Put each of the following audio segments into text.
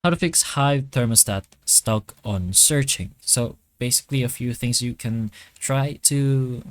How to fix Hive Thermostat stuck on searching. So basically a few things you can try to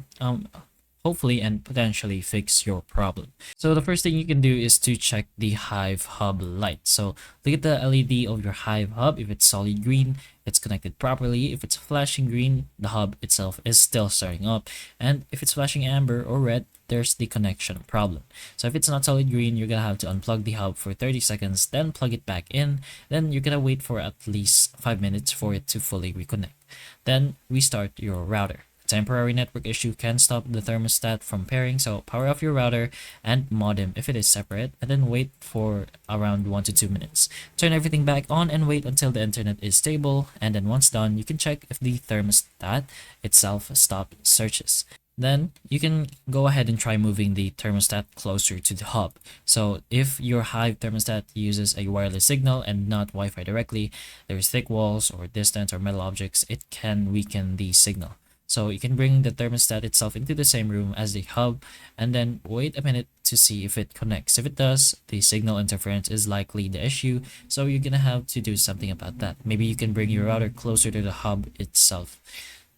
hopefully and potentially fix your problem. So the first thing you can do is to check the Hive Hub light. So look at the LED of your Hive Hub. If it's solid green, it's connected properly. If it's flashing green, the hub itself is still starting up. And if it's flashing amber or red, there's the connection problem. So if it's not solid green, you're gonna have to unplug the hub for 30 seconds, then plug it back in. Then you're gonna wait for at least 5 minutes for it to fully reconnect. Then restart your router. A temporary network issue can stop the thermostat from pairing, so power off your router and modem if it is separate, and then wait for around 1 to 2 minutes. Turn everything back on and wait until the internet is stable, and then once done, you can check if the thermostat itself stopped searches. Then you can go ahead and try moving the thermostat closer to the hub. So if your Hive thermostat uses a wireless signal and not Wi-Fi directly, there's thick walls or distance or metal objects, it can weaken the signal. So you can bring the thermostat itself into the same room as the hub and then wait a minute to see if it connects. If it does, the signal interference is likely the issue, so you're gonna have to do something about that. Maybe you can bring your router closer to the hub itself.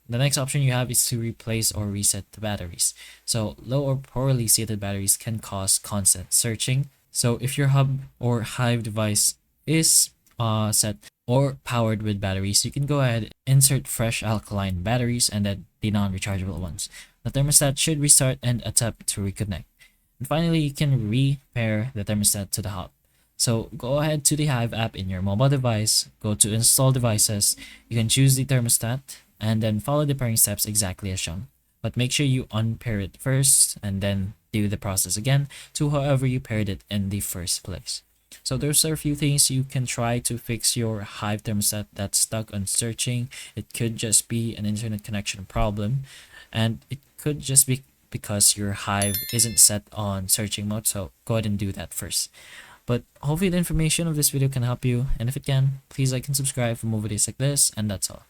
The next option you have is to replace or reset the batteries. So low or poorly seated batteries can cause constant searching. So if your hub or Hive device is set or powered with batteries, you can go ahead, insert fresh alkaline batteries and then the non-rechargeable ones. The thermostat should restart and attempt to reconnect. And finally, you can repair the thermostat to the hub. So go ahead to the Hive app in your mobile device, go to install devices, you can choose the thermostat, and then follow the pairing steps exactly as shown. But make sure you unpair it first and then do the process again to however you paired it in the first place. So those are a few things you can try to fix your Hive thermostat that's stuck on searching. It could just be an internet connection problem, and it could just be because your Hive isn't set on searching mode, so go ahead and do that first. But hopefully the information of this video can help you, and if it can, please like and subscribe for more videos like this, and that's all.